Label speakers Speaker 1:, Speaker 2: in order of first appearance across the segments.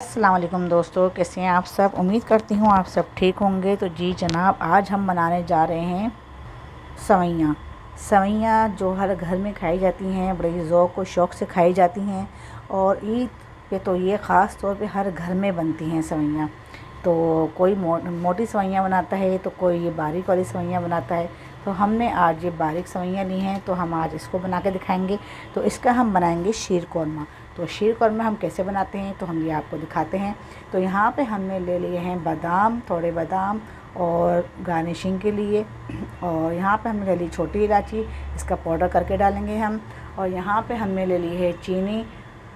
Speaker 1: अस्सलाम वालेकुम दोस्तों, कैसे हैं आप सब। उम्मीद करती हूँ आप सब ठीक होंगे। तो जी जनाब, आज हम बनाने जा रहे हैं सवैयाँ। सवैयाँ जो हर घर में खाई जाती हैं, बड़े ज़ौक़ व शौक़ से खाई जाती हैं। और ईद पे तो ये ख़ास तौर पे हर घर में बनती हैं सवैयाँ। तो कोई मोटी सवैयाँ बनाता है, तो कोई ये बारीक वाली सवैयाँ बनाता है। तो हमने आज ये बारीक सवैयाँ ली हैं, तो हम आज इसको बना के दिखाएंगे। तो इसका हम बनाएंगे शीर कौरमा। तो शीर कौरमा हम कैसे बनाते हैं तो हम ये आपको दिखाते हैं। तो यहाँ पे हमने ले लिए हैं बादाम, थोड़े बादाम और गार्निशिंग के लिए। और यहाँ पे हमने ले ली छोटी इलायची, इसका पाउडर करके डालेंगे हम। और यहाँ पे हमने ले ली है चीनी,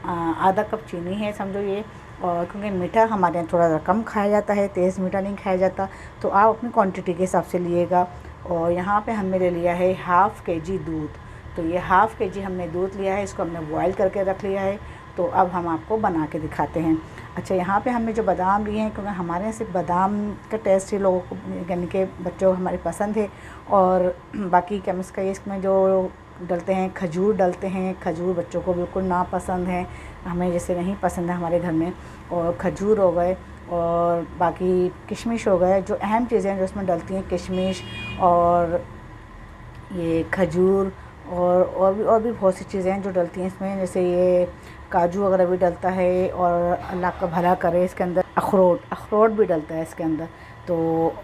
Speaker 1: आधा कप चीनी है समझो ये। और क्योंकि मीठा हमारे यहाँ थोड़ा कम खाया जाता है, तेज़ मीठा नहीं खाया जाता, तो आप अपनी क्वांटिटी के हिसाब से लिएगा। और यहाँ पे हमने ले लिया है हाफ़ केजी दूध। तो ये हाफ़ केजी हमने दूध लिया है, इसको हमने बॉयल करके रख लिया है। तो अब हम आपको बना के दिखाते हैं। अच्छा, यहाँ पे हमने जो बादाम लिए हैं, क्योंकि हमारे यहाँ सिर्फ बादाम का टेस्ट ही लोगों को, यानी कि बच्चों को हमारे पसंद है। और बाकी केमिक्स का इसमें जो डलते हैं, खजूर डलते हैं। खजूर बच्चों को बिल्कुल नापसंद है, हमें जैसे नहीं पसंद है हमारे घर में। और खजूर हो गए और बाकी किशमिश हो गए। जो अहम चीज़ें हैं जो इसमें डलती हैं, किशमिश और ये खजूर और भी बहुत सी चीज़ें हैं जो डलती हैं इसमें, जैसे ये काजू वगैरह भी डलता है। और अल्लाह का भला करे इसके अंदर अखरोट भी डलता है इसके अंदर। तो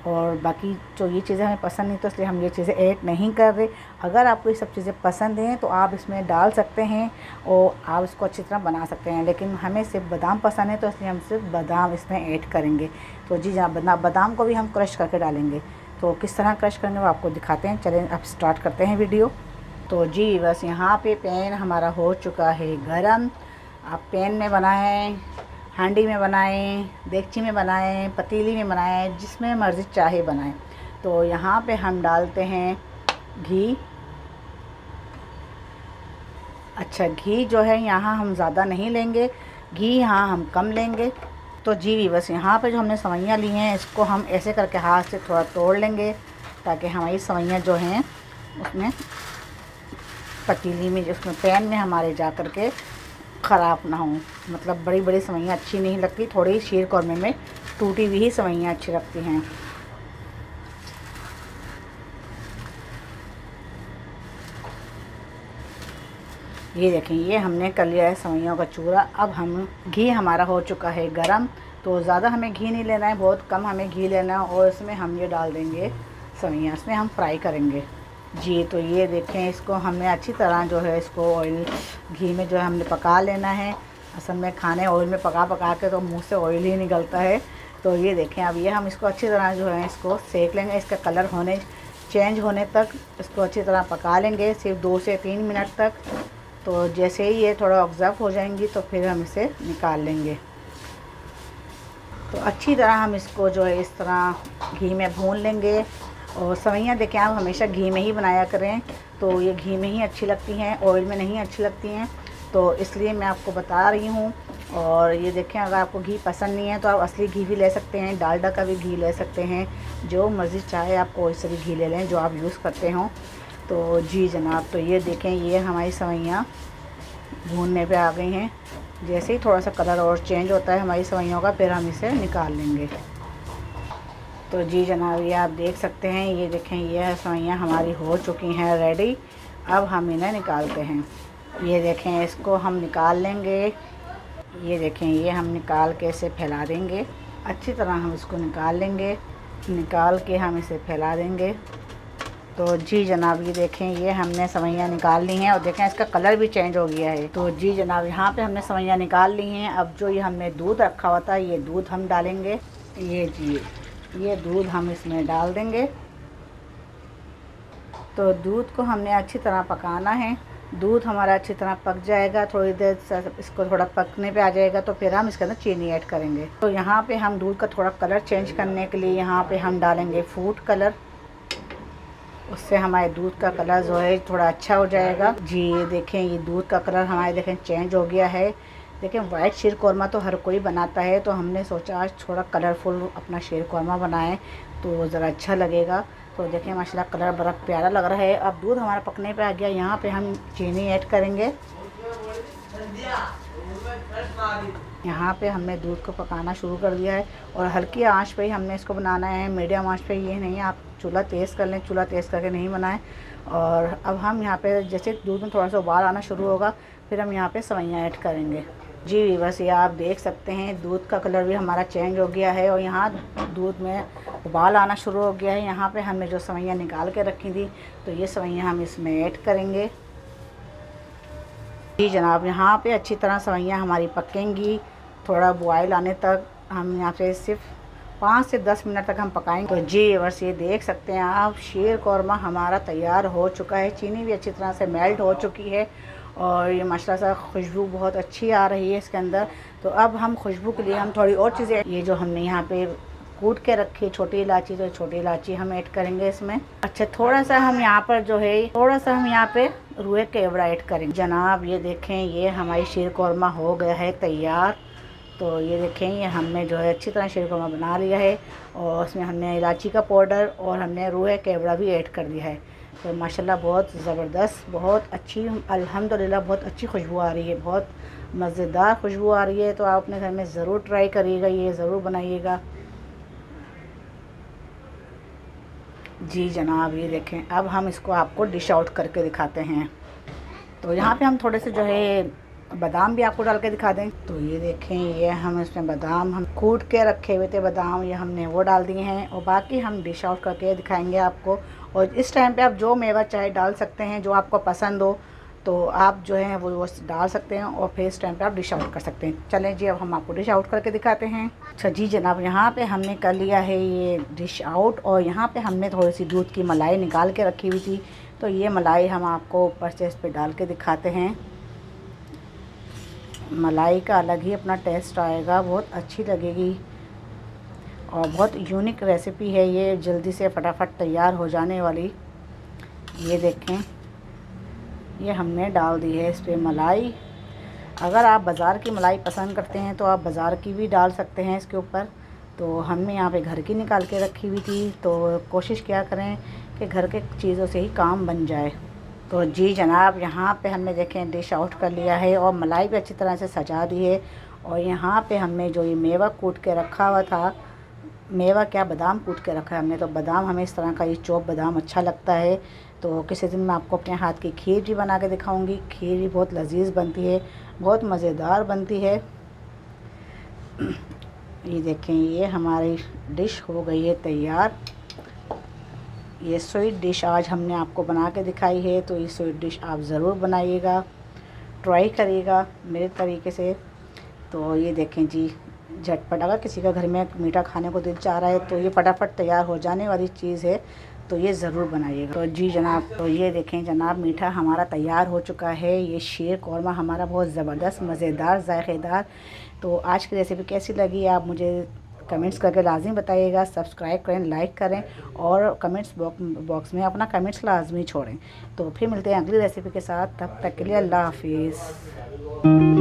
Speaker 1: और बाकी जो ये चीज़ें हमें पसंद नहीं, तो इसलिए हम ये चीज़ें ऐड नहीं कर रहे। अगर आपको ये सब चीज़ें पसंद हैं तो आप इसमें डाल सकते हैं और आप इसको अच्छी तरह बना सकते हैं। लेकिन हमें सिर्फ बादाम पसंद है, तो इसलिए हम सिर्फ बादाम इसमें ऐड करेंगे। तो जी जनाब, बादाम को भी हम क्रश करके डालेंगे। तो किस तरह क्रश करेंगे वो आपको दिखाते हैं। चलें अब स्टार्ट करते हैं वीडियो। तो जी बस यहाँ पे पैन हमारा हो चुका है गरम। आप पैन में बनाएं, हांडी में बनाएं, देगची में बनाएं, पतीली में बनाएं, जिसमें मर्ज़ी चाहे बनाएं। तो यहाँ पे हम डालते हैं घी। अच्छा, घी जो है यहाँ हम ज़्यादा नहीं लेंगे, घी यहाँ हम कम लेंगे। तो जी बस यहाँ पे जो हमने सवैयाँ ली हैं, इसको हम ऐसे करके हाथ से थोड़ा तोड़ लेंगे, ताकि हमारी सवैयाँ जो हैं उसमें पतीली में, उसमें पैन में हमारे जा कर के ख़राब ना हो। मतलब बड़ी बड़ी सवैयाँ अच्छी नहीं लगती, थोड़ी शीर कौरमे में टूटी हुई ही सवैयाँ अच्छी लगती हैं। ये देखें, ये हमने कर लिया है सवैयों का चूरा। अब हम घी हमारा हो चुका है गरम। तो ज़्यादा हमें घी नहीं लेना है, बहुत कम हमें घी लेना है। और इसमें हम ये डाल देंगे सवैयाँ, इसमें हम फ्राई करेंगे। जी तो ये देखें, इसको हमने अच्छी तरह जो है इसको ऑयल घी में जो है हमने पका लेना है। असल में खाने ऑयल में पका के तो मुंह से ऑयल ही निकलता है। तो ये देखें, अब ये हम इसको अच्छी तरह जो है इसको सेक लेंगे। इसका कलर चेंज होने तक इसको अच्छी तरह पका लेंगे, सिर्फ 2 से 3 मिनट तक। तो जैसे ही ये थोड़ा ऑब्ज़र्व हो जाएंगी तो फिर हम इसे निकाल लेंगे। तो अच्छी तरह हम इसको जो है इस तरह घी में भून लेंगे। और सवैयाँ देखें, आप हमेशा घी में ही बनाया करें, तो ये घी में ही अच्छी लगती हैं, ऑयल में नहीं अच्छी लगती हैं। तो इसलिए मैं आपको बता रही हूँ। और ये देखें, अगर आपको घी पसंद नहीं है तो आप असली घी भी ले सकते हैं, डालडा का भी घी ले सकते हैं, जो मर्ज़ी चाहे आपको वैसे भी घी ले लें जो आप यूज़ करते हों। तो जी जनाब, तो ये देखें, ये हमारी सवैयाँ भूनने पे आ गई हैं। जैसे ही थोड़ा सा कलर और चेंज होता है हमारी सवैयों का, फिर हम इसे निकाल लेंगे। तो जी जनाब, ये आप देख सकते हैं, ये देखें, ये सवैयाँ हमारी हो चुकी हैं रेडी। अब हम इन्हें निकालते हैं। ये देखें, इसको हम निकाल लेंगे। ये देखें, ये हम निकाल के इसे फैला देंगे। अच्छी तरह हम इसको निकाल लेंगे, निकाल के हम इसे फैला देंगे। तो जी जनाब, ये देखें, ये हमने सवैयाँ निकाल ली हैं। और देखें, इसका कलर भी चेंज हो गया है। तो जी जनाब, यहाँ पे हमने सवैयाँ निकाल ली हैं। अब जो ये हमने दूध रखा हुआ था, ये दूध हम डालेंगे। ये जी, ये दूध हम इसमें डाल देंगे। तो दूध को हमने अच्छी तरह पकाना है। दूध हमारा अच्छी तरह पक जाएगा, थोड़ी देर इसको थोड़ा पकने पे आ जाएगा, तो फिर हम इसके अंदर चीनी ऐड करेंगे। तो यहाँ पे हम दूध का थोड़ा कलर चेंज करने के लिए यहाँ पे हम डालेंगे फूड कलर। उससे हमारे दूध का कलर जो है थोड़ा अच्छा हो जाएगा। जी ये देखें, ये दूध का कलर हमारे देखें चेंज हो गया है। देखें, वाइट शीर कौरमा तो हर कोई बनाता है, तो हमने सोचा आज थोड़ा कलरफुल अपना शीर कौरमा बनाएं तो ज़रा अच्छा लगेगा। तो देखें, माशाल्लाह कलर बड़ा प्यारा लग रहा है। अब दूध हमारा पकने पे आ गया, यहाँ पे हम चीनी ऐड करेंगे। यहाँ पे हमने दूध को पकाना शुरू कर दिया है और हल्की आंच पे ही हमने इसको बनाना है, मीडियम आंच पे। ये नहीं आप चूल्हा तेज़ कर लें, चूल्हा तेज़ करके नहीं बनाएं। और अब हम यहाँ पे जैसे दूध में थोड़ा सा उबाल आना शुरू होगा, फिर हम यहाँ पे सवैयाँ ऐड करेंगे। जी बस ये आप देख सकते हैं दूध का कलर भी हमारा चेंज हो गया है और यहाँ दूध में उबाल आना शुरू हो गया है। यहाँ पे हमने जो सवैयाँ निकाल के रखी थी, तो ये सवैयाँ हम इसमें ऐड करेंगे। जी जनाब, यहाँ पे अच्छी तरह सवैयाँ हमारी पकेंगी, थोड़ा बॉयल आने तक। हम यहाँ पे सिर्फ 5 से 10 मिनट तक हम पकाएंगे। तो जी बस ये देख सकते हैं आप, शीर कौरमा हमारा तैयार हो चुका है। चीनी भी अच्छी तरह से मेल्ट हो चुकी है और ये माशाल्लाह से खुशबू बहुत अच्छी आ रही है इसके अंदर। तो अब हम खुशबू के लिए हम थोड़ी और चीज़ें, ये जो हमने यहाँ पे कूट के रखी छोटी इलायची, तो छोटी इलायची हम ऐड करेंगे इसमें। अच्छा थोड़ा सा हम यहाँ पर जो है यहाँ पे रूए का एवड़ा ऐड करेंगे। जनाब ये देखें, ये हमारी शीर कौरमा हो गया है तैयार। तो ये देखें, ये हमने जो है अच्छी तरह शीर कौरमा बना लिया है और उसमें हमने इलायची का पाउडर और हमने रूए का एवड़ा भी ऐड कर दिया है। तो माशाल्लाह बहुत ज़बरदस्त, बहुत अच्छी, अल्हम्दुलिल्लाह बहुत अच्छी खुशबू आ रही है, बहुत मज़ेदार खुशबू आ रही है। तो आप अपने घर में ज़रूर ट्राई करिएगा, ये ज़रूर बनाइएगा। जी जनाब ये देखें, अब हम इसको आपको डिश आउट करके दिखाते हैं। तो यहाँ पे हम थोड़े से जो है बादाम भी आपको डाल के दिखा दें। तो ये देखें, ये हम इसमें बादाम हम कूट के रखे हुए थे बादाम, ये हमने वो डाल दिए हैं और बाकी हम डिश आउट करके दिखाएंगे आपको। और इस टाइम पे आप जो मेवा चाहे डाल सकते हैं, जो आपको पसंद हो, तो आप जो है वो डाल सकते हैं और फिर इस टाइम पे आप डिश आउट कर सकते हैं। चलें जी, अब हम आपको डिश आउट करके दिखाते हैं। अच्छा जी जनाब, यहाँ पे हमने कर लिया है ये डिश आउट और यहाँ पे हमने थोड़ी सी दूध की मलाई निकाल के रखी हुई थी, तो ये मलाई हम आपको ऊपर से इस पर डाल के दिखाते हैं। मलाई का अलग ही अपना टेस्ट आएगा, बहुत अच्छी लगेगी और बहुत यूनिक रेसिपी है ये, जल्दी से फटाफट तैयार हो जाने वाली। ये देखें, ये हमने डाल दी है इस पर मलाई। अगर आप बाज़ार की मलाई पसंद करते हैं तो आप बाज़ार की भी डाल सकते हैं इसके ऊपर। तो हमने यहाँ पे घर की निकाल के रखी हुई थी, तो कोशिश क्या करें कि घर के चीज़ों से ही काम बन जाए। तो जी जनाब, यहाँ पे हमने देखें डिश आउट कर लिया है और मलाई भी अच्छी तरह से सजा दी है। और यहाँ पे हमने जो ये मेवा कूट के रखा हुआ था, मेवा क्या बादाम कूट के रखा है हमने, तो बादाम हमें इस तरह का ये चॉप बादाम अच्छा लगता है। तो किसी दिन मैं आपको अपने हाथ की खीर भी बना के दिखाऊंगी। खीर भी बहुत लजीज बनती है, बहुत मज़ेदार बनती है। ये देखें, ये हमारी डिश हो गई है तैयार। ये स्वीट डिश आज हमने आपको बना के दिखाई है, तो ये स्वीट डिश आप ज़रूर बनाइएगा, ट्राई करिएगा मेरे तरीके से। तो ये देखें जी, झटपट, अगर किसी का घर में मीठा खाने को दिल चाह रहा है तो ये फटाफट तैयार हो जाने वाली चीज़ है, तो ये ज़रूर बनाइएगा। तो जी जनाब, तो ये देखें जनाब, मीठा हमारा तैयार हो चुका है। ये शीर कौरमा हमारा बहुत ज़बरदस्त, मज़ेदार, जायकेदार। तो आज की रेसिपी कैसी लगी आप मुझे कमेंट्स करके लाजमी बताइएगा। सब्सक्राइब करें, लाइक करें और कमेंट्स बॉक्स में अपना कमेंट्स लाजमी छोड़ें। तो फिर मिलते हैं अगली रेसिपी के साथ, तब तक के लिए अल्लाह हाफिज़।